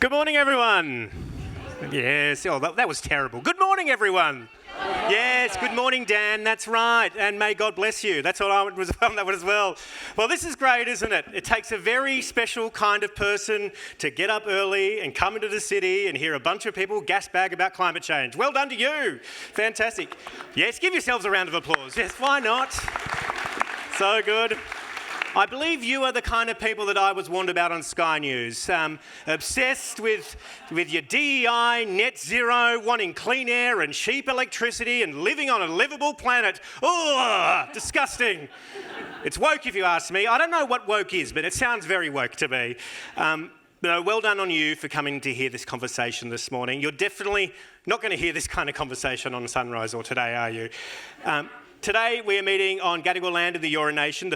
Good morning, everyone. Yes, that was terrible. Good morning, everyone. Yes, good morning, Dan. That's right. And may God bless you. That's what I was on that one as well. Well, this is great, isn't it? It takes a very special kind of person to get up early and come into the city and hear a bunch of people gasbag about climate change. Well done to you. Fantastic. Yes, give yourselves a round of applause. Yes, why not? So good. I believe you are the kind of people that I was warned about on Sky News. Obsessed with your DEI, net zero, wanting clean air and cheap electricity and living on a livable planet. Oh, disgusting. It's woke if you ask me. I don't know what woke is, but it sounds very woke to me. Well done on you for coming to hear this conversation this morning. You're definitely not going to hear this kind of conversation on Sunrise or Today, are you? Today we are meeting on Gadigal land in the Eora Nation,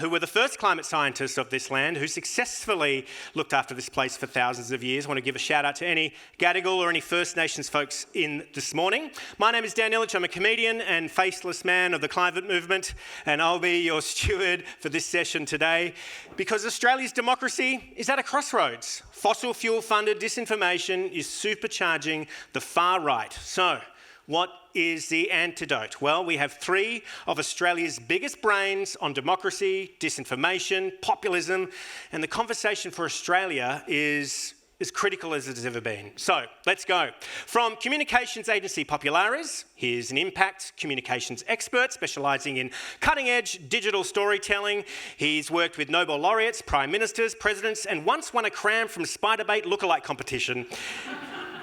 who were the first climate scientists of this land, who successfully looked after this place for thousands of years. I want to give a shout out to any Gadigal or any First Nations folks in this morning. My name is Dan Ilic. I'm a comedian and faceless man of the climate movement, and I'll be your steward for this session today, because Australia's democracy is at a crossroads. Fossil fuel funded disinformation is supercharging the far right. So, what is the antidote? Well, we have three of Australia's biggest brains on democracy, disinformation, populism, and the conversation for Australia is as critical as it has ever been. So, let's go. From communications agency Popularis, here's an impact communications expert specialising in cutting-edge digital storytelling. He's worked with Nobel laureates, prime ministers, presidents, and once won a cram from Spiderbait lookalike competition.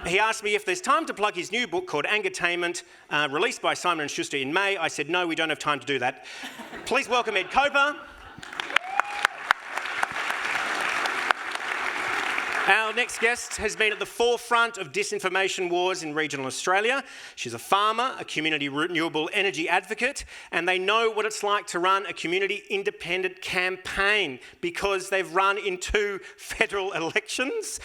He asked me if there's time to plug his new book called Angertainment, released by Simon & Schuster in May. I said, no, we don't have time to do that. Please welcome Ed Coper. Our next guest has been at the forefront of disinformation wars in regional Australia. She's a farmer, a community renewable energy advocate, and they know what it's like to run a community independent campaign because they've run in 2 federal elections.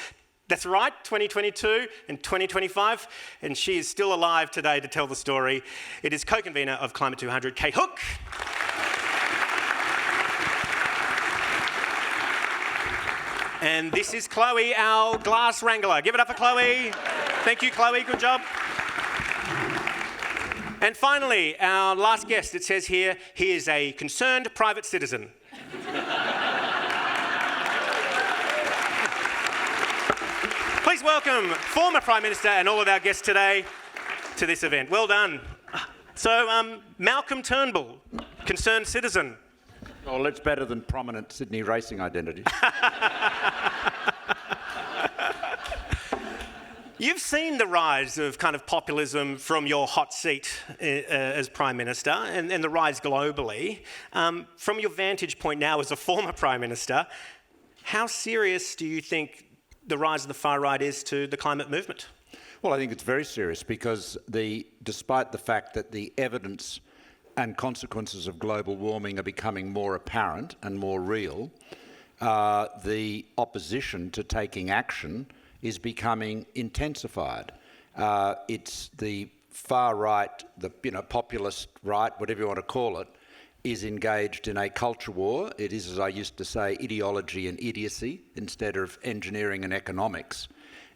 That's right, 2022 and 2025, and she is still alive today to tell the story. It is co-convenor of Climate 200, Kate Hook. And this is Chloe, our glass wrangler. Give it up for Chloe. Thank you, Chloe, good job. And finally, our last guest, it says here, he is a concerned private citizen. Please welcome former Prime Minister and all of our guests today to this event. Well done. So, Malcolm Turnbull, concerned citizen. Well, it's better than prominent Sydney racing identity. You've seen the rise of kind of populism from your hot seat as Prime Minister and the rise globally. From your vantage point now as a former Prime Minister, how serious do you think the rise of the far right is to the climate movement? Well, I think it's very serious because despite the fact that the evidence and consequences of global warming are becoming more apparent and more real, the opposition to taking action is becoming intensified. It's the far right, the populist right, whatever you want to call it, is engaged in a culture war. It is, as I used to say, ideology and idiocy instead of engineering and economics.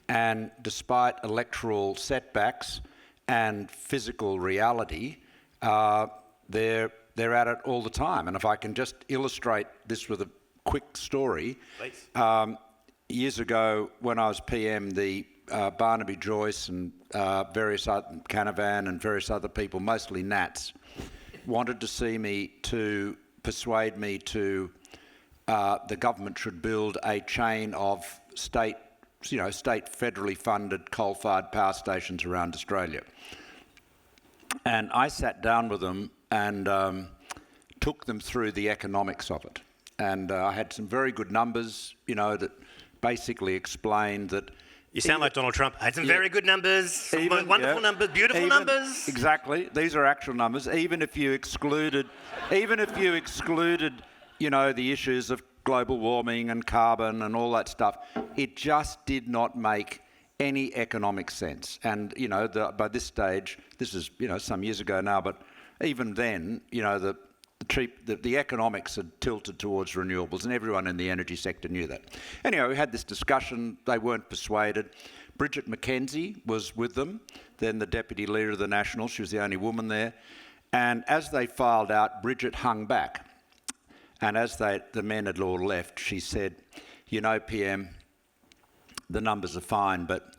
And despite electoral setbacks and physical reality, they're at it all the time. And if I can just illustrate this with a quick story. Years ago, when I was PM, the Barnaby Joyce and various other Canavan and various other people, mostly Nats, wanted to see me to persuade me to the government should build a chain of state federally funded coal-fired power stations around Australia. And I sat down with them and took them through the economics of it. And I had some very good numbers, that basically explained that. You sound like Donald Trump. I had some very good numbers, wonderful numbers, beautiful numbers. Exactly. These are actual numbers. Even if you excluded, the issues of global warming and carbon and all that stuff, it just did not make any economic sense. And, by this stage, this is, some years ago now, but even then, the economics had tilted towards renewables, and everyone in the energy sector knew that. Anyway, we had this discussion. They weren't persuaded. Bridget McKenzie was with them, then the Deputy Leader of the Nationals. She was the only woman there. And as they filed out, Bridget hung back. And as the men had all left, she said, you know, PM, the numbers are fine, but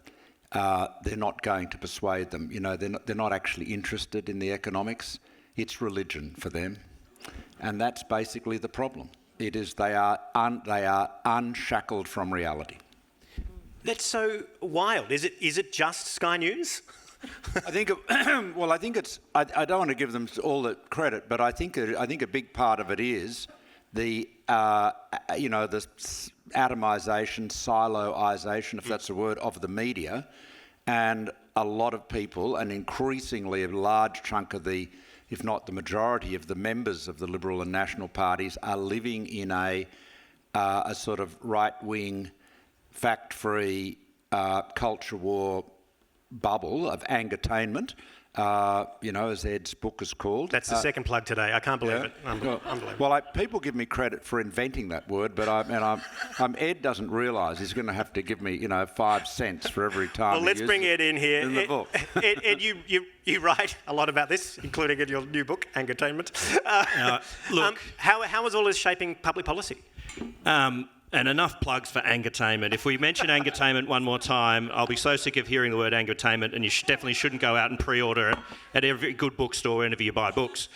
they're not going to persuade them. You know, they're not actually interested in the economics. It's religion for them. And that's basically the problem. It is they are unshackled from reality. That's so wild. Is it just Sky News? I think it's. I don't want to give them all the credit, but I think a big part of it is the the atomisation, siloisation, if that's a word, of the media, and a lot of people, and increasingly a large chunk of the, if not the majority of the members of the Liberal and National parties, are living in a sort of right-wing, fact-free culture war bubble of angertainment, as Ed's book is called. That's the second plug today. I can't believe it. Unbelievable. Well, people give me credit for inventing that word, but Ed doesn't realise he's going to have to give me, 5 cents for every time. Well, let's bring Ed in here. In the book. Ed, you write a lot about this, including in your new book, Angertainment. Look, how is all this shaping public policy? And enough plugs for Angertainment. If we mention Angertainment one more time, I'll be so sick of hearing the word Angertainment, and you definitely shouldn't go out and pre-order it at every good bookstore whenever you buy books.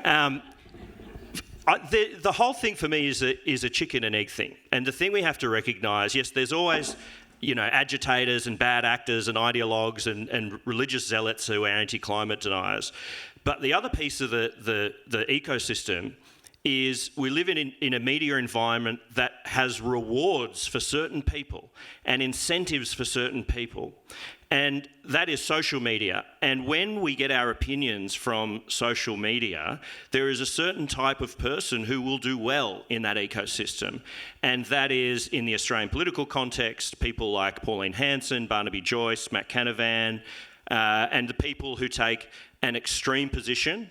The whole thing for me is a chicken and egg thing. And the thing we have to recognise, yes, there's always agitators and bad actors and ideologues and religious zealots who are anti-climate deniers. But the other piece of the ecosystem is we live in a media environment that has rewards for certain people and incentives for certain people. And that is social media. And when we get our opinions from social media, there is a certain type of person who will do well in that ecosystem. And that is, in the Australian political context, people like Pauline Hanson, Barnaby Joyce, Matt Canavan, and the people who take an extreme position,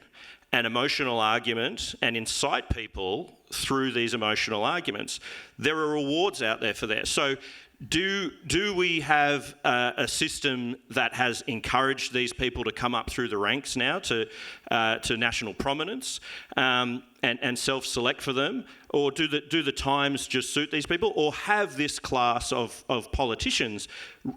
an emotional argument, and incite people through these emotional arguments. There are rewards out there for that. So do we have a system that has encouraged these people to come up through the ranks now to national prominence and self-select for them? Or do the times just suit these people? Or have this class of politicians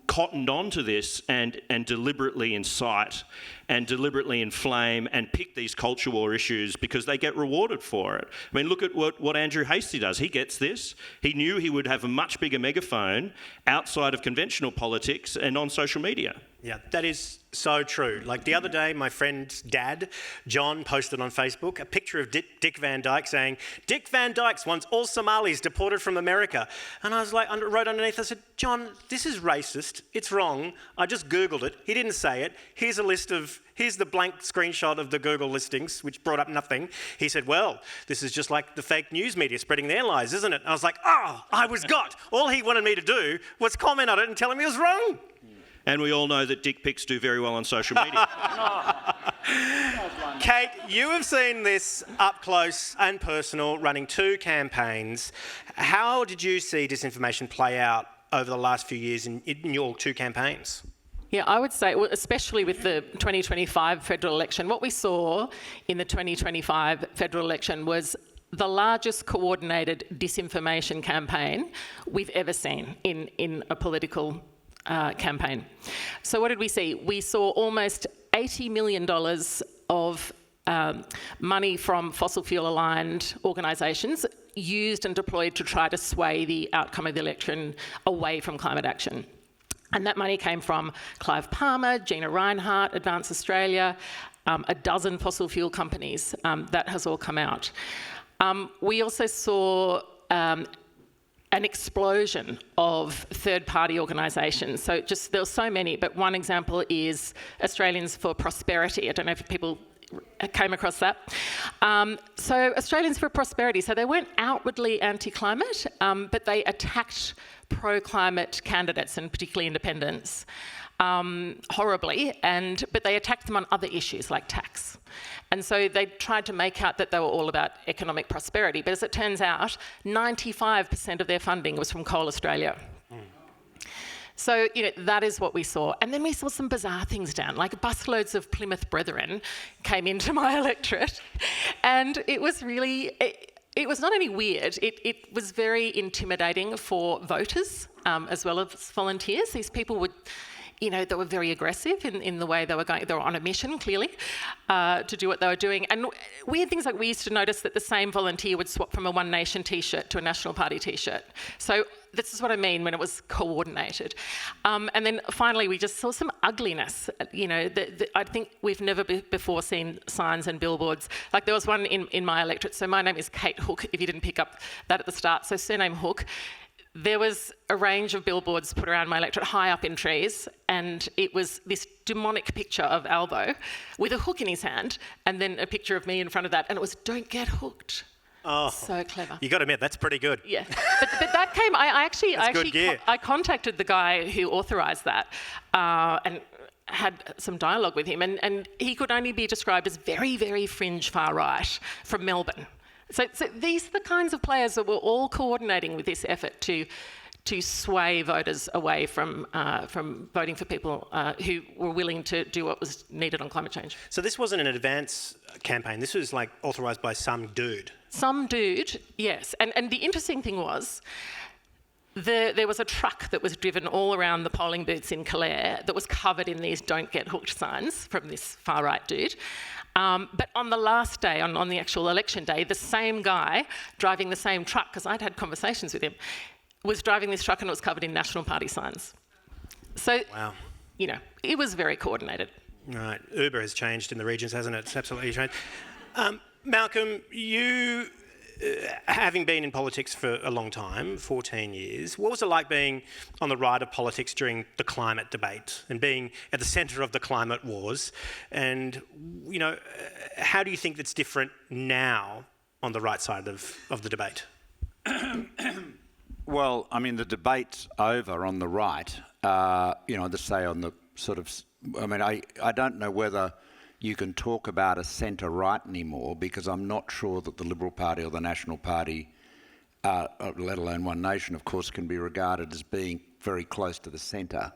cottoned onto this and deliberately incite and deliberately inflame and pick these culture war issues because they get rewarded for it? I mean, look at what Andrew Hastie does. He gets this. He knew he would have a much bigger megaphone outside of conventional politics and on social media. Yeah, that is so true. Like the other day, my friend's dad, John, posted on Facebook a picture of Dick Van Dyke saying, Dick Van Dyke wants all Somalis deported from America. And I was like, wrote underneath, I said, John, this is racist. It's wrong. I just Googled it. He didn't say it. Here's the blank screenshot of the Google listings, which brought up nothing. He said, well, this is just like the fake news media spreading their lies, isn't it? And I was like, I was got. All he wanted me to do was comment on it and tell him he was wrong. And we all know that dick pics do very well on social media. Kate, you have seen this up close and personal, running 2 campaigns. How did you see disinformation play out over the last few years in your 2 campaigns? Yeah, I would say, especially with the 2025 federal election, what we saw in the 2025 federal election was the largest coordinated disinformation campaign we've ever seen in a political campaign. So what did we see? We saw almost $80 million of money from fossil fuel aligned organisations used and deployed to try to sway the outcome of the election away from climate action. And that money came from Clive Palmer, Gina Rinehart, Advance Australia, a dozen fossil fuel companies. That has all come out. We also saw an explosion of third-party organisations. So there were so many, but one example is Australians for Prosperity. I don't know if people came across that. So Australians for Prosperity, so they weren't outwardly anti-climate, but they attacked pro-climate candidates and particularly independents. horribly, but they attacked them on other issues like tax. And so they tried to make out that they were all about economic prosperity. But as it turns out, 95% of their funding was from Coal Australia. So, that is what we saw. And then we saw some bizarre things, Dan, like busloads of Plymouth Brethren came into my electorate. And it was really, it was not only weird, it was very intimidating for voters as well as volunteers. These people would, they were very aggressive in the way they were going. They were on a mission, clearly, to do what they were doing. And weird things like we used to notice that the same volunteer would swap from a One Nation T-shirt to a National Party T-shirt. So this is what I mean when it was coordinated. And then finally, we just saw some ugliness. I think we've never before seen signs and billboards. Like there was one in my electorate. So my name is Kate Hook, if you didn't pick up that at the start. So surname Hook. There was a range of billboards put around my electorate high up in trees, and it was this demonic picture of Albo with a hook in his hand, and then a picture of me in front of that, and it was "Don't get hooked." Oh, so clever. You got to admit, that's pretty good. Yeah, but that came. I contacted the guy who authorised that, and had some dialogue with him, and he could only be described as very, very fringe far right from Melbourne. So these are the kinds of players that were all coordinating with this effort to sway voters away from voting for people who were willing to do what was needed on climate change. So this wasn't an advance campaign. This was like authorised by some dude. Some dude, yes. And the interesting thing was, there was a truck that was driven all around the polling booths in Calais that was covered in these "Don't get hooked" signs from this far-right dude. But on the last day, on the actual election day, the same guy driving the same truck, because I'd had conversations with him, was driving this truck and it was covered in National Party signs. So, wow. It was very coordinated. Right. Uber has changed in the regions, hasn't it? It's absolutely changed. Malcolm, you, having been in politics for a long time, 14 years, what was it like being on the right of politics during the climate debate and being at the centre of the climate wars? And, how do you think that's different now on the right side of the debate? Well, I mean, the debate's over on the right, to say on the sort of... I don't know whether you can talk about a centre-right anymore, because I'm not sure that the Liberal Party or the National Party, let alone One Nation, of course, can be regarded as being very close to the centre.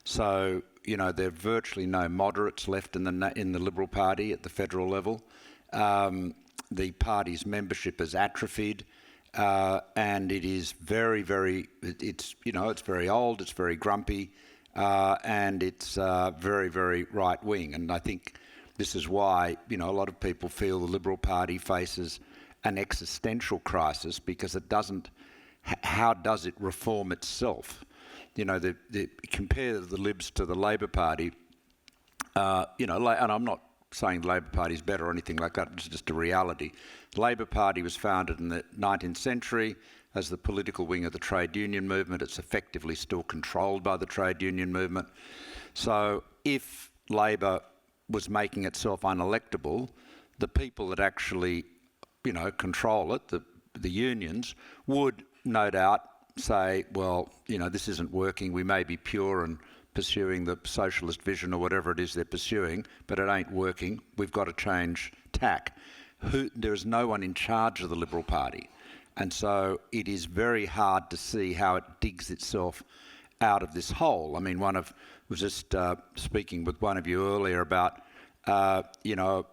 So, there are virtually no moderates left in the Liberal Party at the federal level. The party's membership has atrophied, and it is very, very... It's very old, it's very grumpy, and it's very, very right-wing. And I think this is why, a lot of people feel the Liberal Party faces an existential crisis, because it doesn't... How does it reform itself? Compare the Libs to the Labor Party, and I'm not saying the Labor Party is better or anything like that, it's just a reality. The Labor Party was founded in the 19th century as the political wing of the trade union movement. It's effectively still controlled by the trade union movement. So if Labor was making itself unelectable, the people that actually, control it, the unions, would no doubt say, well, this isn't working, we may be pure and pursuing the socialist vision or whatever it is they're pursuing, but it ain't working, we've got to change tack. There is no one in charge of the Liberal Party. And so it is very hard to see how it digs itself out of this hole. I mean, was just speaking with one of you earlier about, a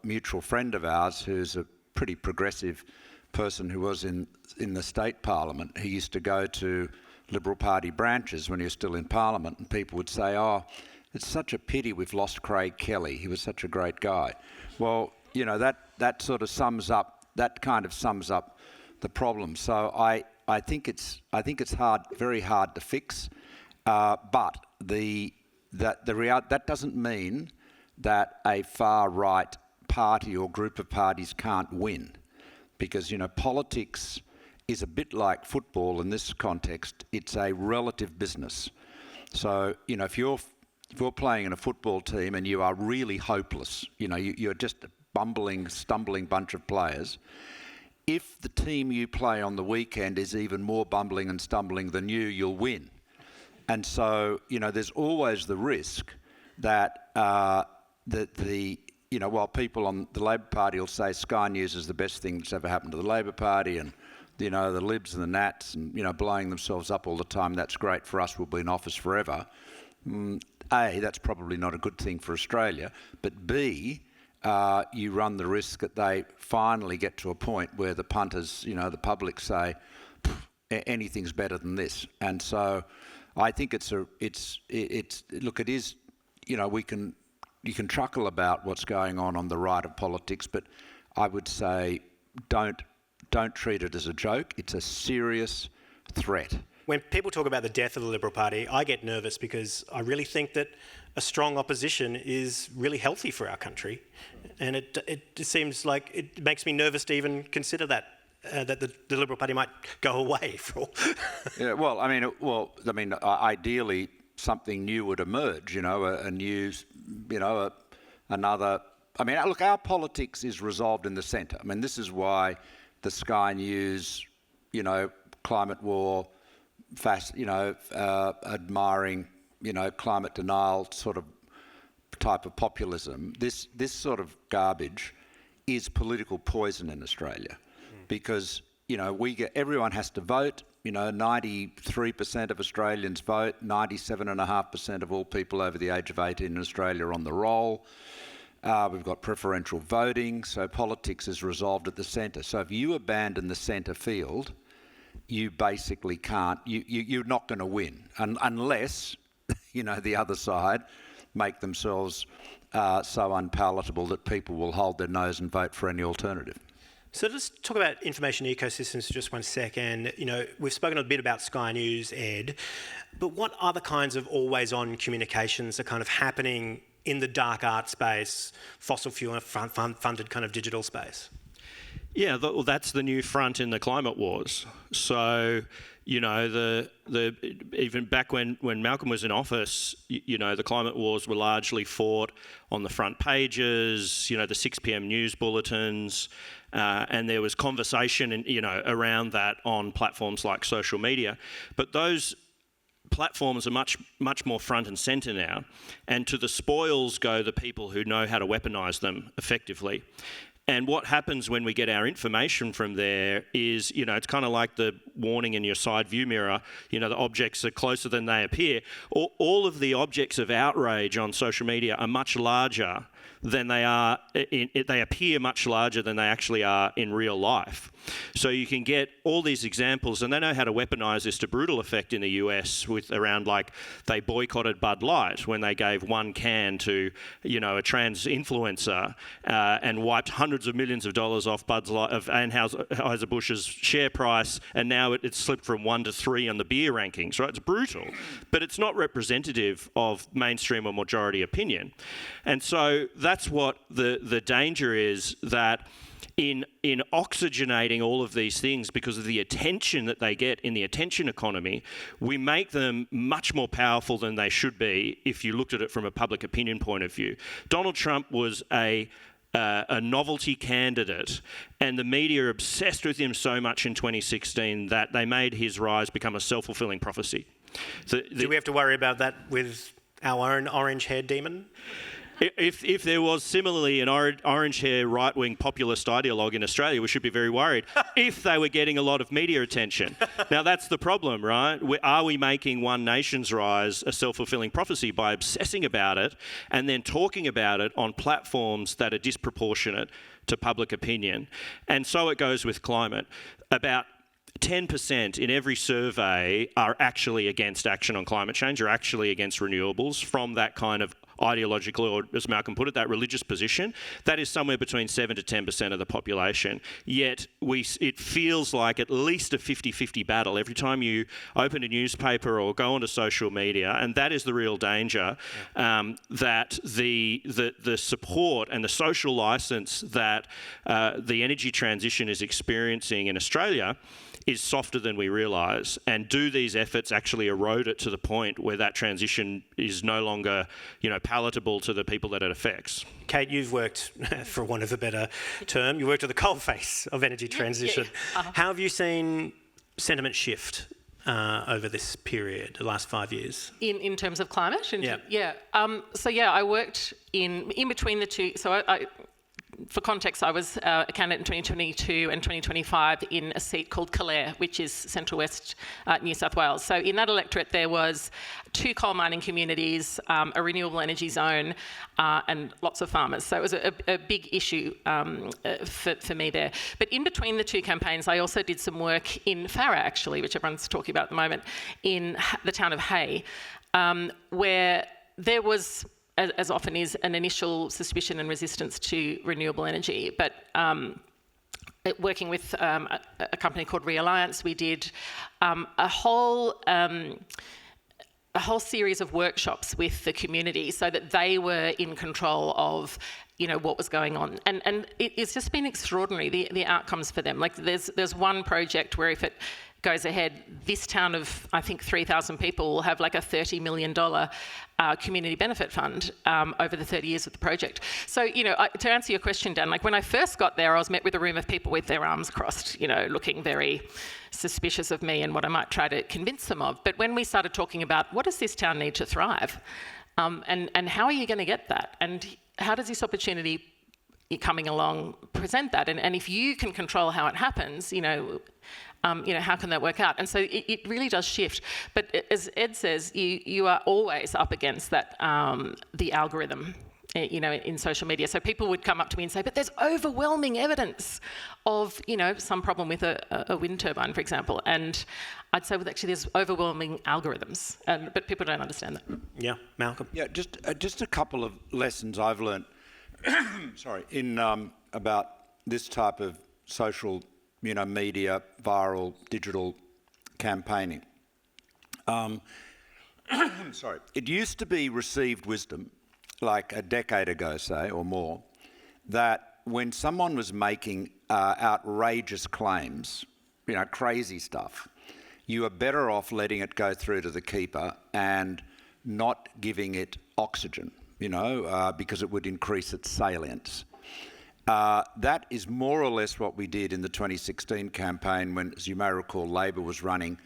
mutual friend of ours who's a pretty progressive person who was in the state parliament. He used to go to Liberal Party branches when he was still in Parliament, and people would say, "Oh, it's such a pity we've lost Craig Kelly. He was such a great guy." Well, that sort of sums up the problem. So I think it's hard, very hard to fix, but that doesn't mean that a far right party or group of parties can't win, because politics is a bit like football in this context. It's a relative business. So if you're playing in a football team and you are really hopeless, you're just a bumbling, stumbling bunch of players. If the team you play on the weekend is even more bumbling and stumbling than you'll win. And so, there's always the risk that while people on the Labor Party will say Sky News is the best thing that's ever happened to the Labor Party, and the Libs and the Nats, and blowing themselves up all the time, that's great for us, we'll be in office forever. A, that's probably not a good thing for Australia, but B, you run the risk that they finally get to a point where the punters, the public say, anything's better than this. And so I think you can truckle about what's going on the right of politics, but I would say don't treat it as a joke. It's a serious threat. When people talk about the death of the Liberal Party, I get nervous because I really think that a strong opposition is really healthy for our country. And it seems like it makes me nervous to even consider that the Liberal Party might go away for all. Yeah, ideally something new would emerge, a new, another. Look, our politics is resolved in the centre. This is why the Sky News, climate war, admiring, climate denial sort of type of populism. This sort of garbage is political poison in Australia, because everyone has to vote. 93% of Australians vote. 97.5% of all people over the age of 18 in Australia are on the roll. We've got preferential voting, so politics is resolved at the centre. So if you abandon the centre field, you basically can't. You're not going to win, unless the other side make themselves so unpalatable that people will hold their nose and vote for any alternative. So let's talk about information ecosystems for just one second. We've spoken a bit about Sky News, Ed, but what other kinds of always-on communications are kind of happening in the dark art space, fossil fuel funded kind of digital space? Yeah, that's the new front in the climate wars. So, even back when Malcolm was in office, the climate wars were largely fought on the front pages, the 6 p.m. news bulletins, and there was conversation, around that on platforms like social media. But those platforms are much more front and centre now, and to the spoils go the people who know how to weaponise them effectively. And what happens when we get our information from there is, it's kind of like the warning in your side view mirror, the objects are closer than they appear. All of the objects of outrage on social media are much larger than they are, they appear much larger than they actually are in real life. So you can get all these examples, and they know how to weaponise this to brutal effect in the US with around, like, they boycotted Bud Light when they gave one can to, a trans influencer and wiped hundreds of millions of dollars off Anheuser-Busch's share price, and now it's slipped from 1 to 3 on the beer rankings, right? It's brutal, but it's not representative of mainstream or majority opinion. And so that's what the danger is, that in oxygenating all of these things because of the attention that they get in the attention economy, we make them much more powerful than they should be if you looked at it from a public opinion point of view. Donald Trump was a novelty candidate, and the media are obsessed with him so much in 2016 that they made his rise become a self-fulfilling prophecy. Do we have to worry about that with our own orange-haired demon? If there was similarly an orange-hair right-wing populist ideologue in Australia, we should be very worried if they were getting a lot of media attention. Now, that's the problem, right? Are we making one nation's rise a self-fulfilling prophecy by obsessing about it and then talking about it on platforms that are disproportionate to public opinion? And so it goes with climate. About 10% in every survey are actually against action on climate change, or actually against renewables from that kind of ideological, or as Malcolm put it, that religious position. That is somewhere between 7 to 10% of the population. Yet it feels like at least a 50-50 battle every time you open a newspaper or go onto social media, and that is the real danger, that the support and the social licence that the energy transition is experiencing in Australia is softer than we realise. And do these efforts actually erode it to the point where that transition is no longer, palatable to the people that it affects? Kate, you've worked, for want of a better term, you worked at the coalface of energy transition. How have you seen sentiment shift over this period, the last 5 years? In terms of climate? Yeah. I worked in between the two. So for context, I was a candidate in 2022 and 2025 in a seat called Calare, which is Central West New South Wales. So in that electorate, there was 2 coal mining communities, a renewable energy zone, and lots of farmers. So it was a big issue for me there. But in between the 2 campaigns, I also did some work in Farah, actually, which everyone's talking about at the moment, in the town of Hay, where there was, as often is, an initial suspicion and resistance to renewable energy. But working with a company called Realliance, we did a whole series of workshops with the community so that they were in control of, what was going on. And it's just been extraordinary, the outcomes for them. Like there's one project where if it goes ahead, this town of, I think, 3,000 people will have like a $30 million community benefit fund over the 30 years of the project. So, to answer your question, Dan, like when I first got there, I was met with a room of people with their arms crossed, looking very suspicious of me and what I might try to convince them of. But when we started talking about what does this town need to thrive, and how are you going to get that, and how does this opportunity coming along present that, and if you can control how it happens, how can that work out? And so it really does shift. But as Ed says, you are always up against that, the algorithm, in social media. So people would come up to me and say, but there's overwhelming evidence of, some problem with a wind turbine, for example. And I'd say, well, actually, there's overwhelming algorithms. But people don't understand that. Yeah, Malcolm? Yeah, just a couple of lessons I've learned, about this type of social media, viral, digital campaigning. It used to be received wisdom, like a decade ago, say, or more, that when someone was making outrageous claims, crazy stuff, you are better off letting it go through to the keeper and not giving it oxygen, because it would increase its salience. That is more or less what we did in the 2016 campaign when, as you may recall, Labor was running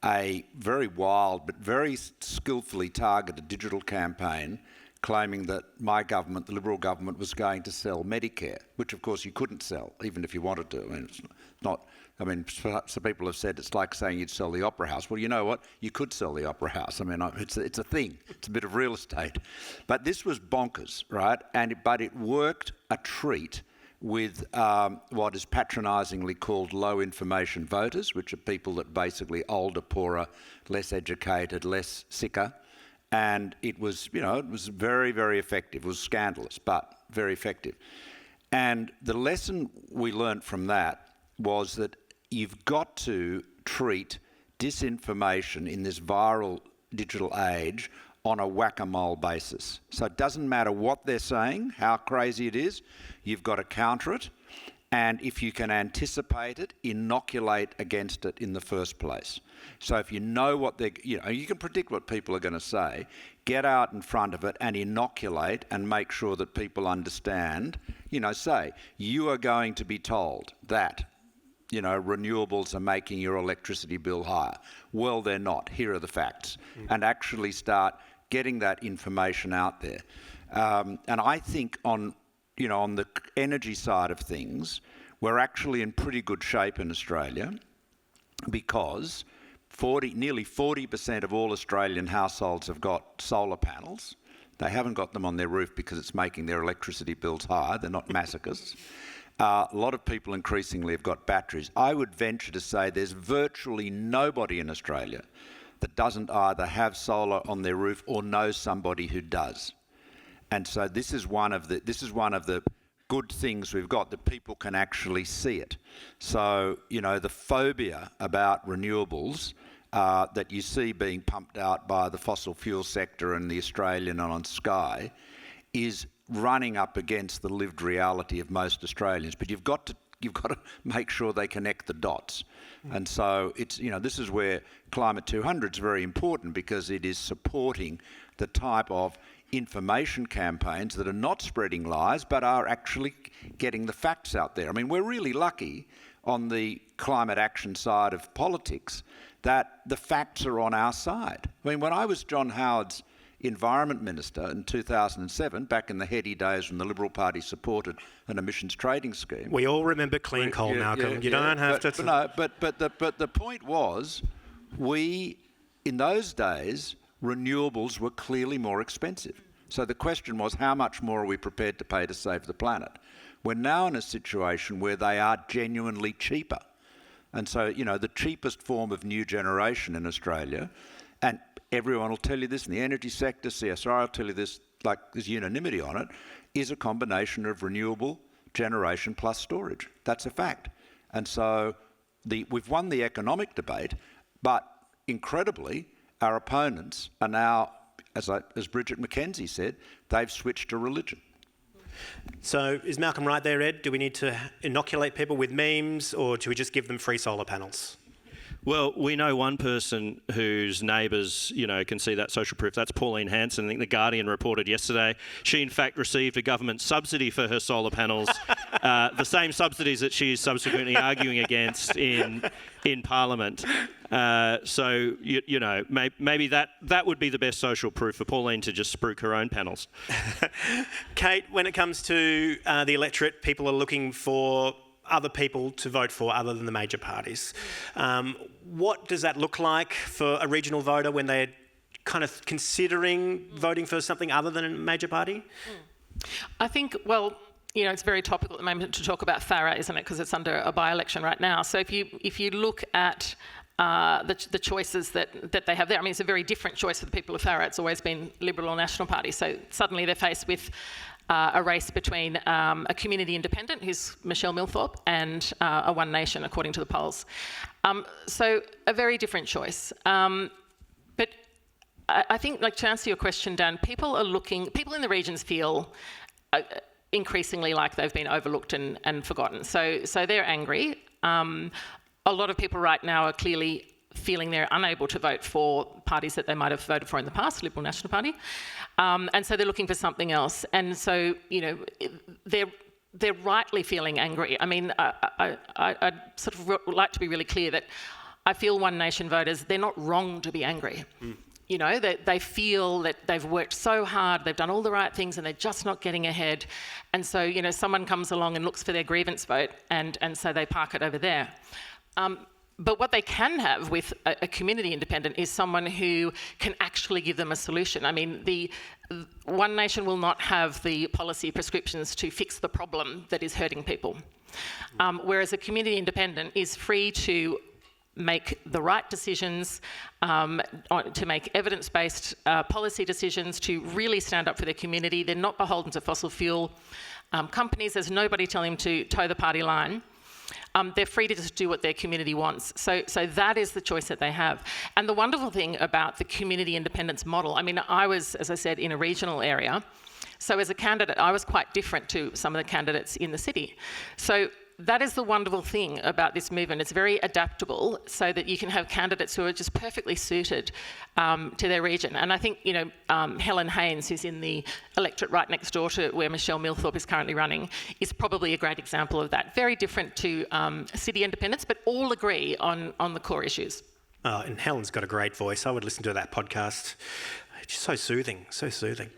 a very wild but very skillfully targeted digital campaign claiming that my government, the Liberal government, was going to sell Medicare, which of course you couldn't sell, even if you wanted to. Some people have said it's like saying you'd sell the Opera House. Well, you know what? You could sell the Opera House. It's a thing. It's a bit of real estate. But this was bonkers, right? But it worked a treat with what is patronisingly called low information voters, which are people that basically older, poorer, less educated, less sicker. And it was, it was very, very effective. It was scandalous, but very effective. And the lesson we learnt from that was that you've got to treat disinformation in this viral digital age on a whack-a-mole basis. So it doesn't matter what they're saying, how crazy it is, you've got to counter it. And if you can anticipate it, inoculate against it in the first place. So if you know what they're, you can predict what people are going to say, get out in front of it and inoculate and make sure that people understand, say, you are going to be told that, renewables are making your electricity bill higher. Well, they're not. Here are the facts. And actually start getting that information out there. And I think on the energy side of things, we're actually in pretty good shape in Australia because nearly 40% of all Australian households have got solar panels. They haven't got them on their roof because it's making their electricity bills higher. They're not masochists. A lot of people increasingly have got batteries. I would venture to say there's virtually nobody in Australia that doesn't either have solar on their roof or knows somebody who does. And so this is one of the good things we've got, that people can actually see it. So, the phobia about renewables that you see being pumped out by the fossil fuel sector and the Australian and on Sky is running up against the lived reality of most Australians. But you've got to make sure they connect the dots. And so it's, this is where Climate 200 is very important, because it is supporting the type of information campaigns that are not spreading lies but are actually getting the facts out there. I mean, we're really lucky on the climate action side of politics that the facts are on our side. I mean, when I was John Howard's Environment Minister in 2007, back in the heady days when the Liberal Party supported an emissions trading scheme. We all remember clean coal, Malcolm. You don't have to... But the point was, in those days, renewables were clearly more expensive. So the question was, how much more are we prepared to pay to save the planet? We're now in a situation where they are genuinely cheaper. And so, the cheapest form of new generation in Australia, and everyone will tell you this in the energy sector, CSR will tell you this, like there's unanimity on it, is a combination of renewable generation plus storage. That's a fact. And so we've won the economic debate, but incredibly, our opponents are now, as Bridget McKenzie said, they've switched to religion. So is Malcolm right there, Ed? Do we need to inoculate people with memes, or do we just give them free solar panels? Well, we know one person whose neighbours, can see that social proof. That's Pauline Hanson. I think The Guardian reported yesterday. She, in fact, received a government subsidy for her solar panels, the same subsidies that she is subsequently arguing against in Parliament. So, maybe that would be the best social proof for Pauline to just spruik her own panels. Kate, when it comes to the electorate, people are looking for other people to vote for other than the major parties. What does that look like for a regional voter when they're kind of considering voting for something other than a major party? I think, it's very topical at the moment to talk about Farah, isn't it? Because it's under a by-election right now. So if you look at the choices that they have there, I mean, it's a very different choice for the people of Farah. It's always been Liberal or National Party. So suddenly they're faced with a race between a community independent, who's Michelle Milthorpe, and a One Nation, according to the polls. So a very different choice. But I think, to answer your question, Dan, people in the regions feel increasingly like they've been overlooked and forgotten. So they're angry. A lot of people right now are clearly feeling they're unable to vote for parties that they might have voted for in the past, Liberal National Party. And so they're looking for something else. And so, they're rightly feeling angry. I mean, I'd sort of like to be really clear that I feel One Nation voters, they're not wrong to be angry. They feel that they've worked so hard, they've done all the right things, and they're just not getting ahead. And so, someone comes along and looks for their grievance vote, and so they park it over there. But what they can have with a community independent is someone who can actually give them a solution. I mean, the One Nation will not have the policy prescriptions to fix the problem that is hurting people. Whereas a community independent is free to make the right decisions, to make evidence-based policy decisions, to really stand up for their community. They're not beholden to fossil fuel companies. There's nobody telling them to toe the party line. They're free to just do what their community wants. So that is the choice that they have. And the wonderful thing about the community independence model, I mean, I was, as I said, in a regional area. So as a candidate, I was quite different to some of the candidates in the city. So that is the wonderful thing about this movement. It's very adaptable so that you can have candidates who are just perfectly suited to their region. And I think, Helen Haynes, who's in the electorate right next door to where Michelle Milthorpe is currently running, is probably a great example of that. Very different to city independents, but all agree on the core issues. And Helen's got a great voice. I would listen to that podcast. It's so soothing, so soothing.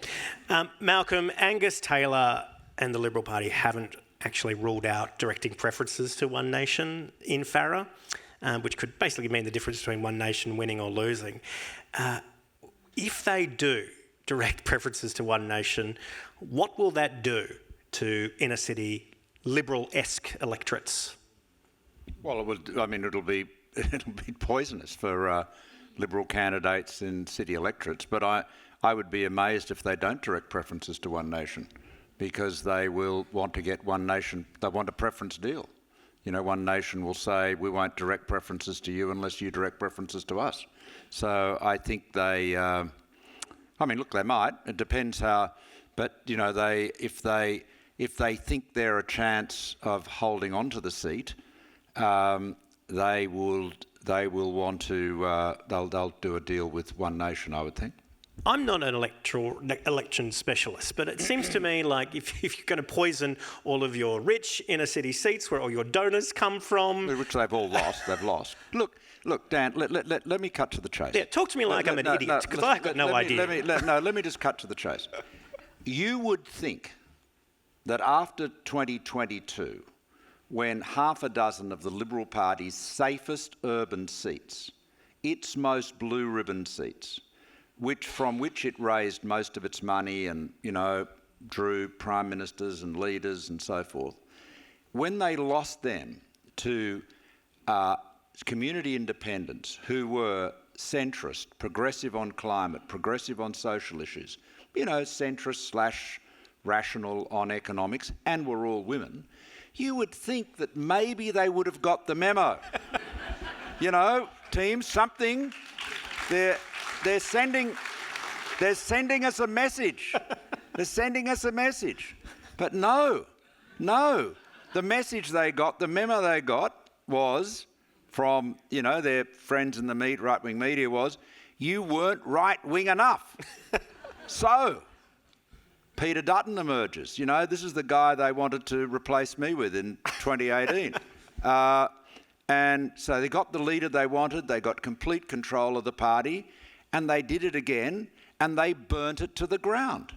Malcolm, Angus Taylor and the Liberal Party haven't actually ruled out directing preferences to One Nation in Farah, which could basically mean the difference between One Nation winning or losing. If they do direct preferences to One Nation, what will that do to inner city Liberal-esque electorates? Well, it'll be poisonous for Liberal candidates in city electorates, but I would be amazed if they don't direct preferences to One Nation, because they will want to get One Nation, they want a preference deal. One Nation will say, we won't direct preferences to you unless you direct preferences to us. So I think they, look, they might, it depends how, but if they think they're a chance of holding on to the seat, they will want to, they'll do a deal with One Nation, I would think. I'm not an election specialist, but it seems to me like if you're going to poison all of your rich inner city seats where all your donors come from... Which they've all lost, they've lost. Look, Dan, let me cut to the chase. Yeah, talk to me like I'm an idiot, because I've got no idea. Let me just cut to the chase. You would think that after 2022, when half a dozen of the Liberal Party's safest urban seats, its most blue ribbon seats, from which it raised most of its money and, drew prime ministers and leaders and so forth, when they lost them to community independents who were centrist, progressive on climate, progressive on social issues, centrist/rational on economics, and were all women, you would think that maybe they would have got the memo. Teams, something. They're sending us a message. They're sending us a message. But no. The message they got, the memo they got was from, their friends in the right-wing media was, you weren't right-wing enough. So, Peter Dutton emerges. This is the guy they wanted to replace me with in 2018. And so they got the leader they wanted, they got complete control of the party, and they did it again, and they burnt it to the ground.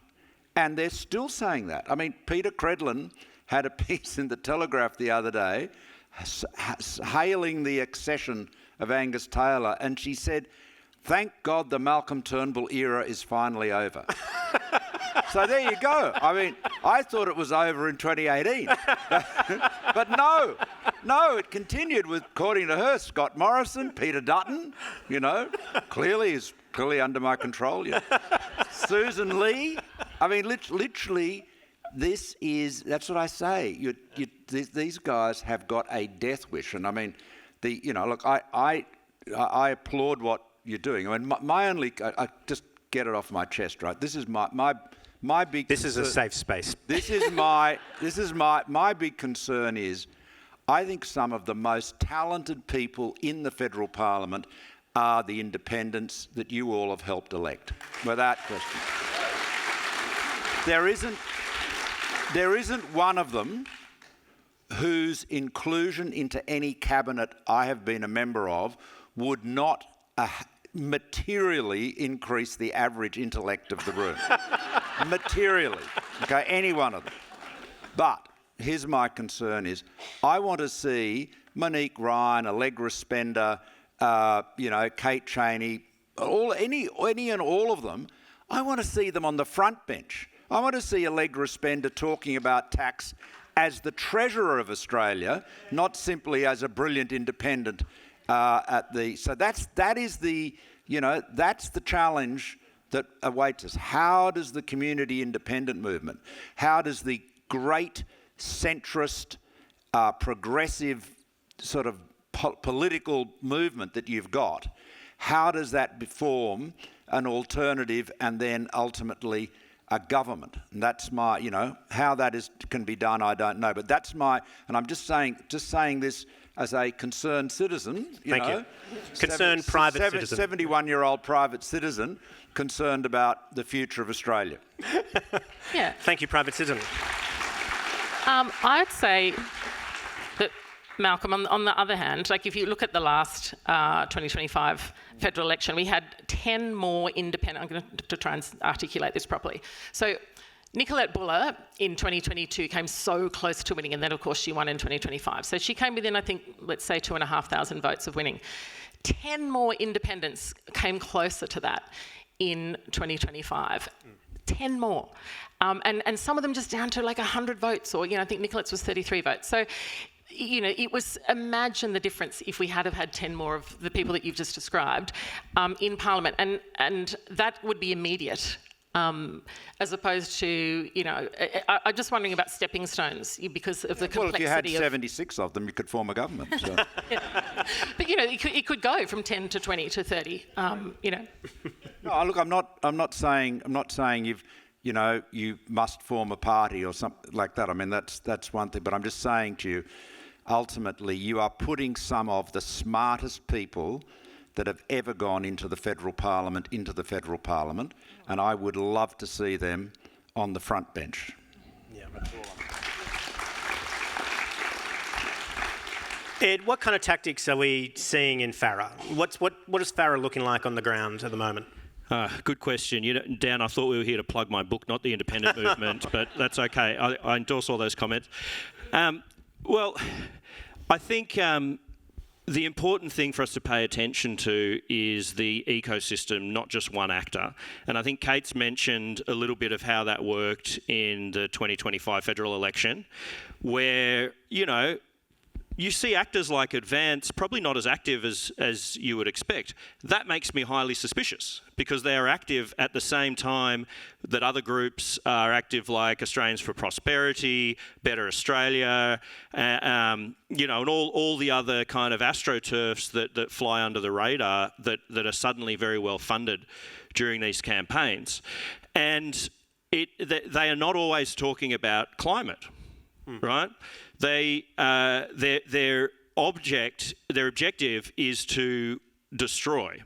And they're still saying that. I mean, Peter Credlin had a piece in the Telegraph the other day hailing the accession of Angus Taylor, and she said, "Thank God the Malcolm Turnbull era is finally over." So there you go. I mean, I thought it was over in 2018. But no, it continued with, according to her, Scott Morrison, Peter Dutton, clearly under my control. Susan Lee. I mean, literally, that's what I say. These guys have got a death wish. And I mean, I applaud what you're doing. I mean, I just get it off my chest, right? This is my big. This is a safe space. My big concern is, I think some of the most talented people in the federal parliament are the independents that you all have helped elect, without question. There isn't one of them whose inclusion into any cabinet I have been a member of would not materially increase the average intellect of the room. Materially. Okay, any one of them. But here's my concern is, I want to see Monique Ryan, Allegra Spender, Kate Chaney, any and all of them. I want to see them on the front bench. I want to see Allegra Spender talking about tax as the treasurer of Australia, not simply as a brilliant independent So that's the challenge that awaits us. How does the community independent movement, how does the great centrist, progressive sort of political movement that you've got, how does that form an alternative and then ultimately a government? And that's my, how that can be done, I don't know. But that's and I'm just saying this as a concerned citizen, Thank you. Concerned private citizen. 71-year-old private citizen concerned about the future of Australia. Yeah. Thank you, private citizen. I'd say that, Malcolm, on the other hand, like if you look at the last 2025 federal election, we had 10 more independent, I'm going to try and articulate this properly. So Nicolette Buller in 2022 came so close to winning, and then of course she won in 2025. So she came within, I think, let's say 2,500 votes of winning. 10 more independents came closer to that in 2025. 10 more. And some of them just down to like 100 votes, or, I think Nicolette's was 33 votes. So, it was, imagine the difference if we had 10 more of the people that you've just described in Parliament. And that would be immediate. As opposed to, I'm just wondering about stepping stones because of the complexity. Well, if you had 76 of them, you could form a government. So. Yeah. But it could go from 10 to 20 to 30. No, look, I'm not saying you must form a party or something like that. I mean, that's one thing. But I'm just saying to you, ultimately, you are putting some of the smartest people that have ever gone into the federal parliament, and I would love to see them on the front bench. Yeah, that's all. Ed, what kind of tactics are we seeing in Farrer? What is Farrer looking like on the ground at the moment? Good question. Dan, I thought we were here to plug my book, not the independent movement, but that's okay. I endorse all those comments. Well, I think the important thing for us to pay attention to is the ecosystem, not just one actor. And I think Kate's mentioned a little bit of how that worked in the 2025 federal election, where, you see actors like Advance probably not as active as you would expect. That makes me highly suspicious because they are active at the same time that other groups are active, like Australians for Prosperity, Better Australia, and all the other kind of astroturfs that fly under the radar that are suddenly very well funded during these campaigns. And they are not always talking about climate, right? Their objective is to destroy.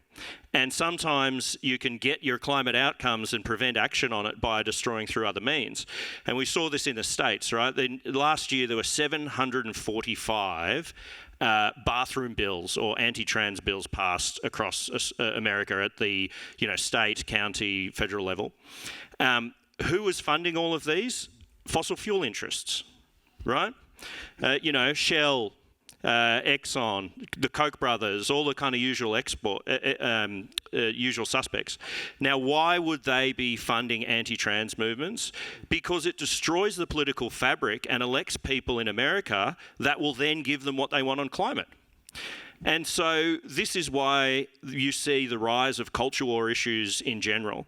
And sometimes you can get your climate outcomes and prevent action on it by destroying through other means. And we saw this in the States, right? Last year there were 745 bathroom bills or anti-trans bills passed across America at the state, county, federal level. Who was funding all of these? Fossil fuel interests, right? Shell, Exxon, the Koch brothers, all the kind of usual usual suspects. Now, why would they be funding anti-trans movements? Because it destroys the political fabric and elects people in America that will then give them what they want on climate. And so this is why you see the rise of culture war issues in general.